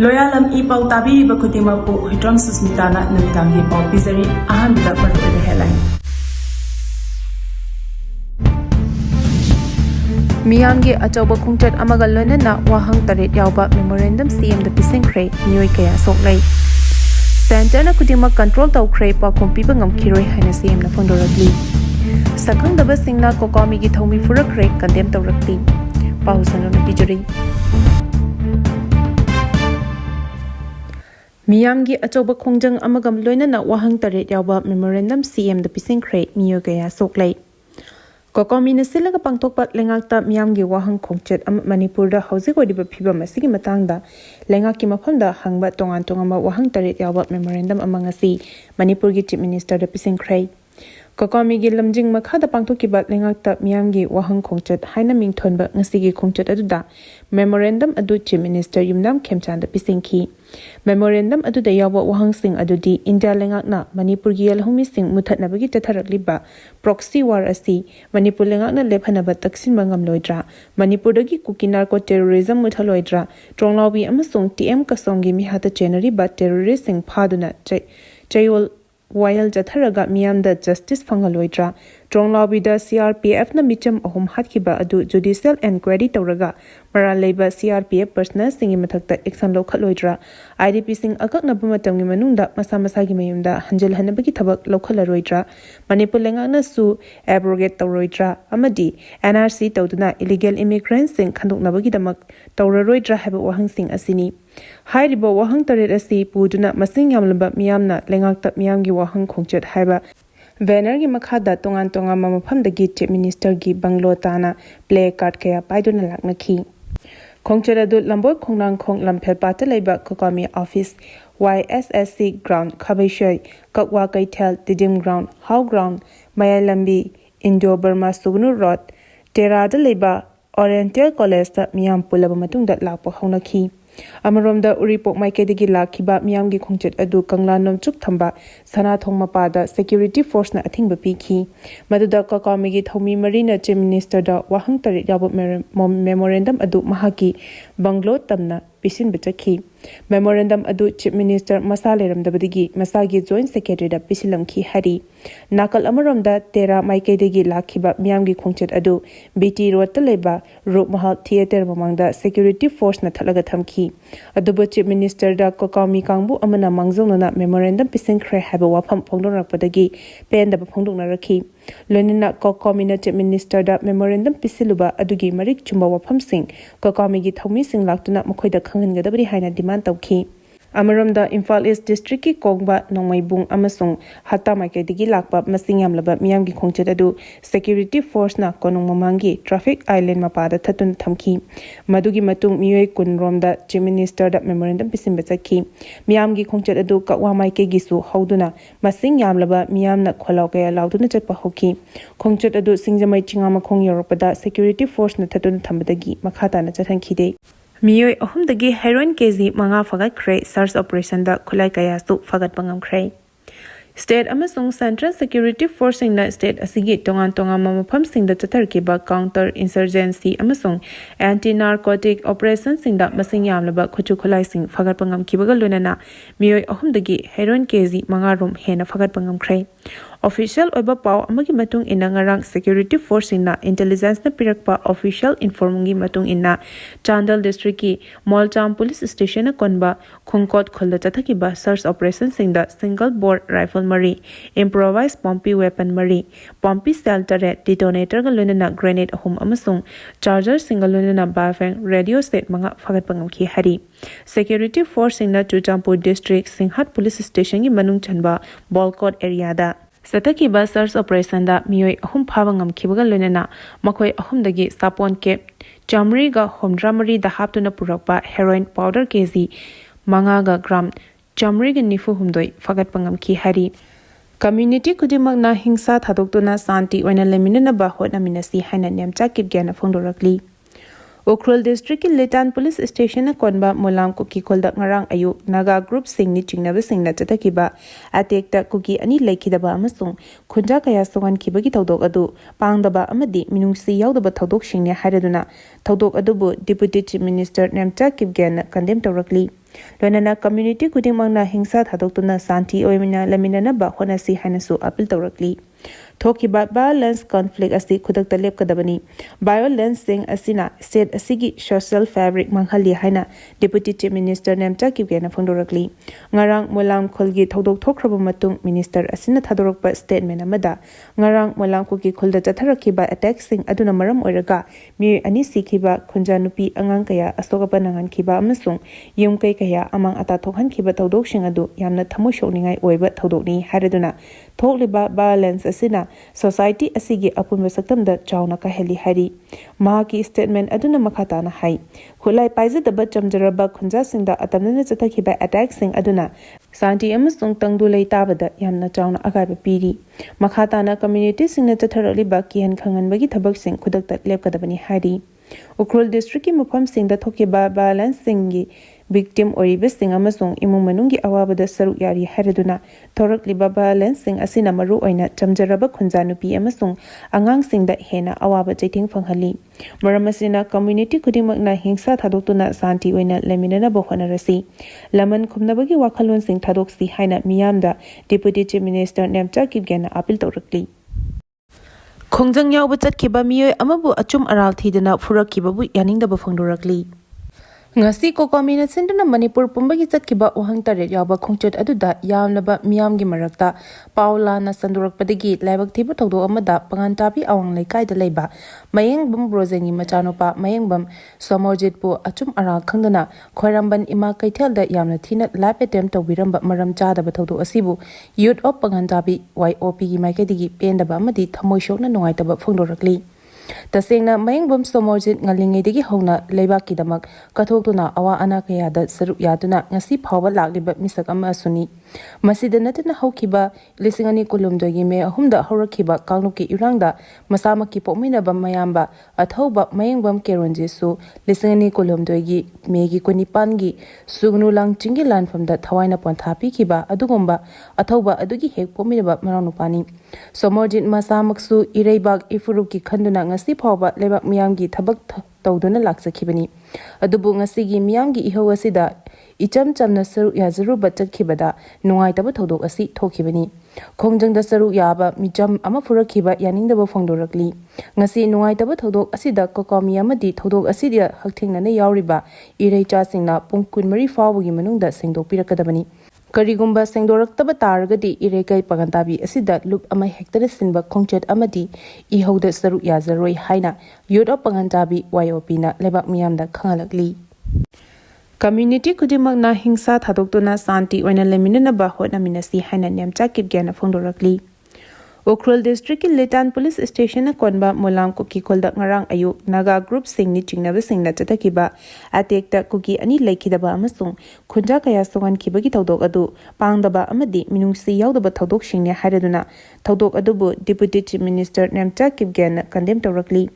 Loyalam E-PAO tabi bakutimapu hitram susmitana namitangi pau pizari ahan bidak maru headline. Miyamgi achauba khongchat amaga loinana wahang taret yauba memorandum CM da pisingkre Mioi kaya Sokle. Center na kudima control tawkre pa kompiba ngamkhiroi haina CM na fondorakli. Sakang daba singna Cocomi gi thomi furakre condemn tawrakli. Pausano na bijuri. Miyamgi achauba Khongjang amagam loinana wahang taret yauba memorandum CM da pisingkre Mioi kaya Sokle. Cocomi na silaga pangtokpat lengakta Miyamgi wahang khongchat Manipur da hausi ko diba phiba masigi matangda lengaki mafamda hangba tongan wahang taret yauba memorandum amangasi Manipur gi Chief Minister da pisingkre. Cocomi gi lamjing makhada pangtokiba lengakta Miyamgi wahang khongchat haina mingthonba ngasigi khongchat aduda memorandum adu Chief Minister Yumnam Khemchan da pisingki. Memorandum adu da yawa wahang sing adudi India lengakna Manipur gi yalhumi sing muthatnabagi tatharakliba proxy war asi Manipur lengakna lephanaba taksin bangam loidra Manipur dagi kukinar ko terrorism muthaloidra tronglawbi amasung TM kasongi mihata chenari ba terrorist sing phaduna chayol while jatharaga Miyamda justice fangaloidra tronglawbi da CRPF na micham ahum hatkiba adu judicial inquiry tawraga mara leiba CRPF personal singi mathakta action lokhatloidra IDP sing akakna bamatamgi manungda masa gi mayumda hanjal hanabagi thabak lokhalaroidra Manipur lengakna su abrogate tawroidra amadi NRC tawduna illegal immigrants sing khandoknabagi damak tawraroidra haba wahang sing asini hairiba wahang taret asi puduna masing yamlaba Miyamna lengakta Miyamgi wahang khongchat haiba Banner gi makhada tongan mafamdagi Chief Minister gi banglo tana play card kaya paiduna laknaki khongchat adu lamboi khongnang khong lamphel pata leiba Cocomi office YSSC ground khabaishoi kakwa kaithal tidim ground how ground mayalambi Indo Burma Sugnu road terada leiba Oriental College ta Miyam pulaba matungda lakpa haunaki Amaromda uripok maikedigi lakhiba Miyamgi khongchat adu kangla nomchuk thamba sana thongmapada security force na athingba pikhi maduda Cocomi gi thomi marina Chief Minister da wahang tarit yabu memorandum adu mahaki banglo tamna pisin bachakhi memorandum adu Chief Minister masaleram dabadigi masagi joint secretary da pisilamkhi hari nakal amaromda tera maikedigi lakhiba Miyamgi khongchat adu BT road taleba Rup Mahal theater mamangda security force na thalaga thamki adubo Chief Minister da Cocomi kangbu amana mangjongna memorandum pisingkre haba wafam phongdonrakpadagi penda ba phongdongna rakhi loinina Cocomi na Chief Minister da memorandum pisiluba adugi marik chumba wafam sing Cocomi gi thomi sing laktuna mokhoida khanghangadabri haina demand tawki Amaromda Imphal East District ki Kongba Nongmaibung amasung Hatta Makedigi lakpa masing yamlaba Miyamgi khongchat adu security force na konong mamangi traffic island mapada thatun thamki madugi matung Mioi kunromda Chief Minister da memorandum pisimba chakhi Miyamgi khongchat adu kakwa maike gisu hauduna masing yamlaba Miyamna kholaw kaya lauduna chatpa hoki khongchat adu singjamai chingama khong yoropada security force na thatun thambadagi makhata na chathankhide Mioi ahumdagi heroin kg manga fagat kre search operation da khulai kaya su fagat pangam kre State amasung Central Security Force na state asigi tongan mamafam sing da chatar ki ba counter insurgency amasung anti narcotic operation sing da masing yamlaba khuchu khulai sing fagat pangam ki bagal lunana Mioi ahumdagi heroin kg manga rom hena fagat pangam kre Official oiba pau amagi matung ina ngarang security force na intelligence na pirakpa official informungi matung ina Chandal district ki Molcham police station na konba khongkot kholda chathaki ba search operation singda single bore rifle mari improvised pumpy weapon mari pumpy cell turret detonator ga lunana grenade ahum amasung charger single lunana bafeng radio set manga fagat pangam ki hari security force na Chuchampur district Singhat police station gi manung chanba Bolkot area da Sataki ba search operation da Mioi ahum phawangam khibaga loinana makhoi ahumdagi sapon cap chamri ga homdramari da haptuna purakpa heroin powder kg manga ga gram chamri ga nifu humdoi fagat pangam ki hari community kudimak na hingsa thadoktuna santi oina leminana ba hotna minasi haina nemcha kipgyana phongdorakli Ukhrul district ki Letan police station na konba mulam kuki kolda ngarang ayu naga group sing ni chingnaba singna chatakiba atek ta kuki ani laikidaba amasung khunja kaya songan kibagi tawdok adu pangdaba amadi minungsi yaudaba tawdok singne haraduna tawdok adubu deputy chief minister nemcha kibgen condemn tawrakli Lanna community kudimangna hingsa thadokuna santi oimina lamina ba honasi hanasu appeal tawrakli. Thokiba violence conflict asi khudakta lepkadabani. Violence sing asina state asigi social fabric manghali haina Deputy Chief Minister Nemcha Kibgena phongdorakli. Ngarang molam kholgi thodok thokraba matung minister asina thadorakpa statement amada ngarang molam kuki kholda chatharakiba attack sing aduna maram oiraga mi ani sikhiba khunjanupi angang kaya asokapa nangan khiba amasung yum kai kaya amang ata thokhan khiba thodok sing adu yamna thamoi shokningai oiba thodokni hareduna thokliba violence asina society asigi apunba saktamda chawna ka heli hari mahaki statement aduna makhata na hai khulai paizadaba chamjaraba khunja singda atamna chathakhiba attack sing aduna santi amasung tangdu lei tabada yamna chawna agaiba piri makhata na community singna chatharaliba kihan khanganbagi thabak sing khudakta lepkadabani hari Ukhrul district ki mafam singda thokiba violence singi victim oribe sing amasung imung manungi awabada saruk yari hareduna thorak liba violence sing asina maru oina chamjaraba khunjanupi amasung angang singda hena awaba jaiting fanghali maramasina community kudimakna hingsa thadoktuna santi oina leminana bohonarasi laman khumnabagi wakhalon sing thadoksi haina Miyamna Deputy Chief Minister Nemcha Kibgena appeal tawrakli Khongjang yauba chatkhiba Mioi amabu achum aral thidana furakhibabu yaningdaba phongdorakli ngasi Cocomi na sindana Manipur pumbagi chatkhiba wahang taret yauba khongchet aduda yamnaba miyamgi marakta E-PAO Lanna Sandokpadagi laibak thiba thogdo amada pangantabi awang laikai leiba mayengbam brojeni machanopa mayengbam somorjitpu achum aral khangdana khoiramban ima kaithelda yamna thina lab attempt tawbiramba maram chadaba thogdo asibu youth of pangantabi YOP gi maikadigi pendaba amadi thamoi shokna nungaitaba phongdorakli Tasengna mayengbam somorjit ngalingedigi hongna leibaki damak kathoktuna awa ana kayada saruk yaduna ngasi phawba lagliba misak ama asuni masida natana haukiba lisingani kulumdogi me ahumda horakhiba kangnuki irangda masamaki pokminaba mayamba athauba mayengbam keronjesu lisingani kulumdogi megi konipangi sugnu langchingi lanfamda thawaina ponthapi kiba adugomba athauba adugi hek pokminaba maranupani somorjit masamaksu ireibak ifuruki khanduna ngasi phawba lebak miyamgi thabak tawduna laksakhibani adubu ngasigi miyamgi ihau asida icham chamna saru yazaru bachakhibada nungaitaba thodok asi thokhibani khongjang da saru yaba micham ama furakhiba yaningdaba phongdorakli ngasi nungaitaba thodok asida Cocomi amadi thodok asida hakthengna yauriba ireicha singna pung 20 fawgi manungda sengdokpirakadabani Karigumba sengdoraktaba taragadi irekai pagantabi asida loop ama hektara sinba khongchet amadi ihauda saru yazaroi haina youth of pangantabi YOP na lebak miyamda khangalakli Community kudimakna hingsa thadoktuna santi oina leminana ba hotnaminasi haina Nemcha Kibgena phongdorakli Ukhrul district ki Litan police station na konba molam kuki kolda ngarang ayu naga group singni chingnaba singna chathakiba atekta kuki ani laikidaba amasung khunja kaya songan kibagi thodok adu pangdaba amadi minungsi yaudaba thodok singne hareduna thodok adubu Deputy Chief Minister Nemcha Kibgena condemn tawrakli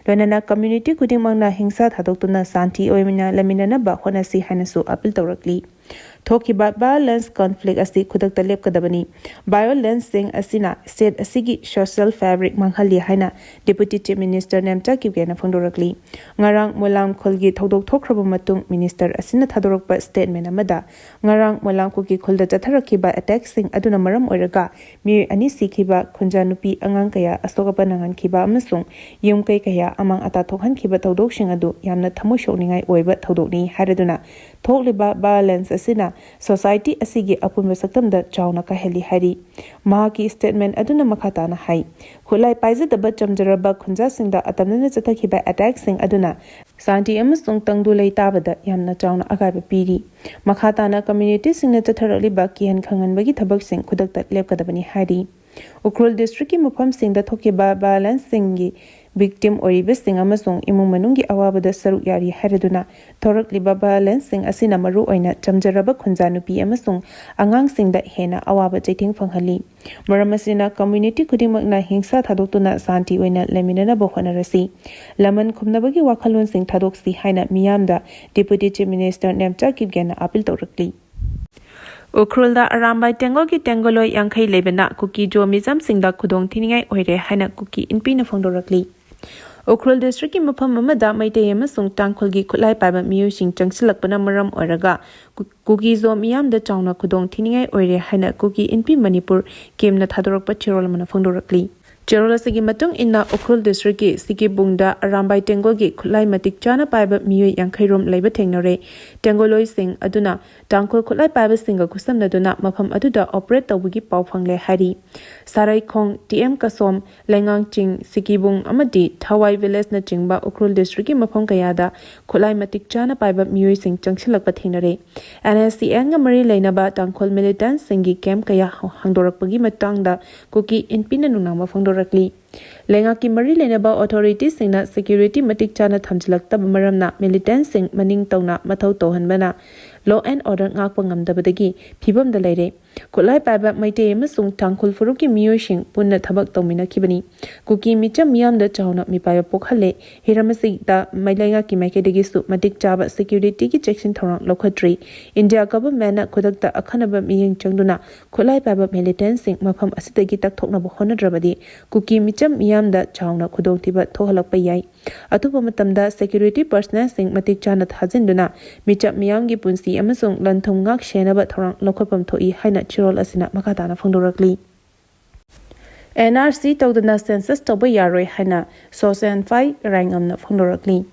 Lanna community kudimangna hingsa thadoktuna santi oimina laminana ba honasi hanasu appeal tawrakli Thokiba violence conflict asi khudakta lepkadabani violence sing asina state asigi social fabric manghali haina Deputy Chief Minister Nemcha Kibgena phongdorakli ngarang molam kholgi thodok thokraba matung minister asina thadorakpa statement amada ngarang molam kuki kholda chatharakiba attack sing aduna maram oiraga mi ani sikhiba khunjanupi angang kaya asokapa nangan khiba amasung yum kai kaya amang ata thokhan khiba thodok sing adu yamna thamoi shokningai oiba thodokni hareduna thokliba violence asina society asigi apunba saktamda chawna ka heli hari mahaki statement aduna makhata na hai khulai paizadaba chamjaraba khunja singda atamna chathakhiba attack sing aduna santi amasung tangdu lei tabada yamna chawna agaiba piri makhata na community singna chatharaliba kihan khanganbagi thabak sing khudakta lepkadabani hari Ukhrul district ki mafam singda thokiba violence singi victim oribe sing amasung imung manungi awabada saruk yari hareduna thorak liba violence sing asina maru oina chamjaraba khunjanupi amasung angang singda hena awaba jaiting fanghali maramasina community kudimakna hingsa thadoktuna santi oina leminana bohonarasi laman khumnabagi wakhalon sing thadoksi haina Miyamna Deputy Chief Minister Nemcha Kibgena appeal tawrakli Ukhrulda arambai tengogi tengoloi yangkhai lebena kuki jo mizam singda khudong thiningai oire haina kuki inpi na phongdorakli Ukhrul district ki mafam amada Maitai amasung Tangkhul gi khulai paiba miyosing changsilakpana maram oiraga Kuki zo Miyamda chawna khudong thiningai oire haina Kuki NP Manipur kemna thadorakpa chirol mana phangdorakli Chirol asigi matung inna Ukhrul district ki Sikibungda Arambai Tengol gi khulai matik chana paiba Mioi Yankhairom laiba thengnare Tenggoloi sing aduna Tangkhul khulai paiba singa kusamna duna mafam aduda operate tawbugi pau phangle hari Sarai Khong TM Kasom Lengang Ching Sikibung amadi Thawai village na chingba Ukhrul district ki mafam kayada khulai matik chana paiba Mioi sing changsilakpa thengnare NSC anga mari leinaba Tangkhul militant singi camp kaya hangdorakpagi matangda Kuki NP na nunang mafangdorakli Lenga ki mari leinaba authorities singna security matik chana thamjilak tab maramna militant sing maning tawna mathau tohanbana law and order ngakpa ngamdabadagi phibam da leire khulai paiba Maitai amasung Tangkhul furuki Mioi sing punna thabak tawmina kibani Kuki micham Miyamda chawna mipaya pokhalle hiramasi da mailenga ki maikadagi su matik chaba security ki section thorang lokhadri India government na khudakta akhanaba miyeng changduna khulai paiba militant sing mafam asidagi takthokna bo honadrabadi Kuki micham Miyamda chawna khudong thiba thohalakpa yai atupa matamda security personnel sing matik chana thajinduna micham Miyamgi punsi amasung lanthum ngak shenaba thorang lokhapam thoi haina chirol asina makatana phangdorakli NRC tawdana census tawba yaroi haina Sosan Fai rangamna phangdorakli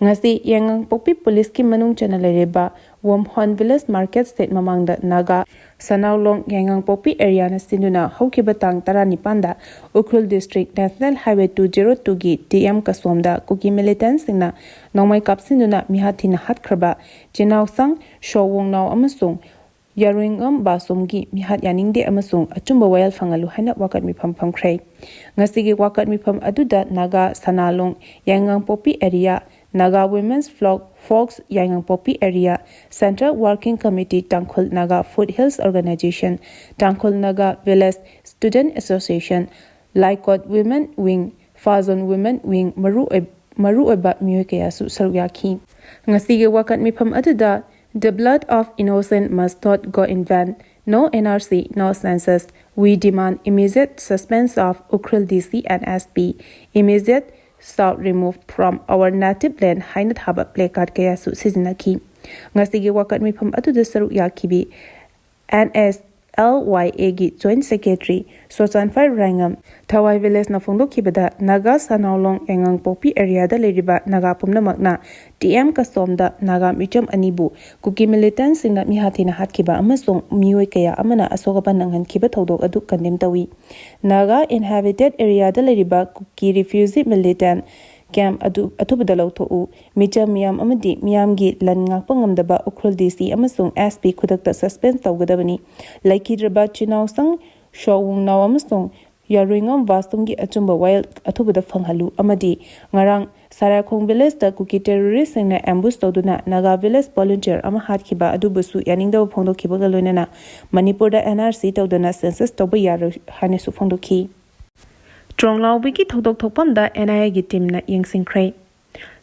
ngasi yangang pokpi police ki manung chana lereba Womhon village market state mamangda naga Sanaulong yangang pokpi area na sinuna haukiba tang tarani panda Ukhrul district national highway 202 gi DM kasomda Kuki militant singna nongmai kapsinuna mihathina hatkraba chinau sang showong naw amasung Yaruingam basumgi mihat yaningde amasung achumba wayal fangalu haina wakat mifam phamkhrei ngasigi wakat mifam aduda naga Sanalong yangang pokpi area Naga Women's Folks Yangang Popi Area Central Working Committee Tangkhul Naga Foothills Organization Tangkhul Naga Village Student Association Laikot Women Wing Fazon Women Wing Maru Eba Mioi Kayasu Saryaki Ngasige wakat mifam aduda The blood of innocent must not go in vain. No NRC, no census. We demand immediate suspense of Ukhrul DC and SP. Immediate South removed from our native land hainat haba placard kaya su sizinaki ngasigi wakat mifam atuda saru yakibi NSLYA gi joint secretary Sosan Fai Rangam Thawai village na phongdo kibada Naga Sanaulong engang popi area da leriba Naga pumna magna TM kasomda Naga micham anibu Kuki militant singna mihathina hatkiba amasung Mioi kaya amana asogapan nanghan kiba thodok adu kandem tawi Naga inhabited area da leriba Kuki refugee militant Camp atubada lawtho'u micham Miyam amadi Miyamgi lan ngakpa ngamdaba Ukhrul DC amasung SP khudakta suspend tawgadabani laikidraba chinau sang showung naw amasung Yaruingam vastumgi achumba wild atubada phanghalu amadi ngarang Sarakhong village da Kuki terrorist singna ambush tawduna Naga village volunteer ama hatkiba adubusu yaningda phongdokhiba loinana Manipur da NRC tawdana census tawba yaro hanesu phongdokhi Tronglao wiki thodok thokpam da NIA gi team na yengsingkhrei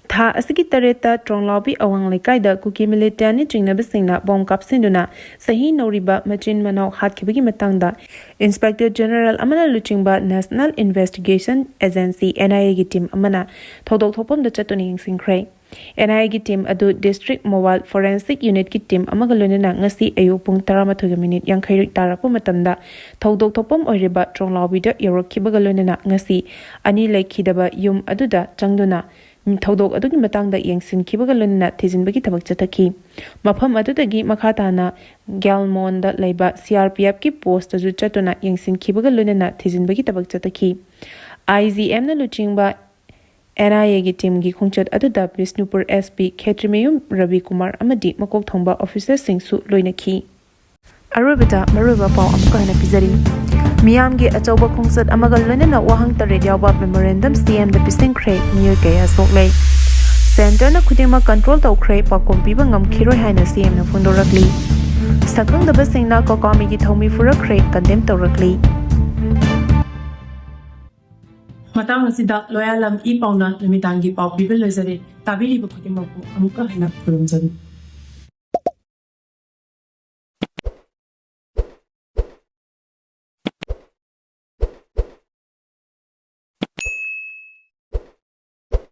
tha asigi tareta Tronglao bi awang lekai da Kuki militant ni chingna bisingna bomb kapsinduna sahi noriba machin manau hatkibagi matangda Inspector General amana luchingba National Investigation Agency NIA gi team amana thodok thokpam da chatuni yengsingkhrei NIA gi team adu District Mobile Forensic Unit ki team amaga loinana ngasi ayu pung 13 minute yankhai tarapa matamda thodok thokpam oiriba Tronglao bi da yorokhibaga loinana ngasi ani laikhidaba yum aduda changduna thodok adugi matangda yengsinkibaga loinana thijinbagi thabak chathaki mafam adudagi makhatana Galmon da laiba CRPF ki post aju chatuna yengsinkibaga loinana thijinbagi tabak chathaki IGM na luchingba NIA gi team gi khongchat aduda Bisnupur SP Khetrimeyum Ravi Kumar amadi makok thongba officer singsu loinaki arubita maruba pau amka hana pizari Miyam gi achauba khongchat amagal loinana wahang tare yawba memorandum CM da pising khrei Mioi kaya Sokle center na khudima control tawkhrei pakom piba ngamkhiroi haina CM na phondorakli sakang da basingna Cocomi gi thomi furakhrei condemn tawrakli matang asida loyalam E-PAO na namitangi pau bibel lezari tabili bakudi mapu amuka hana kurumjani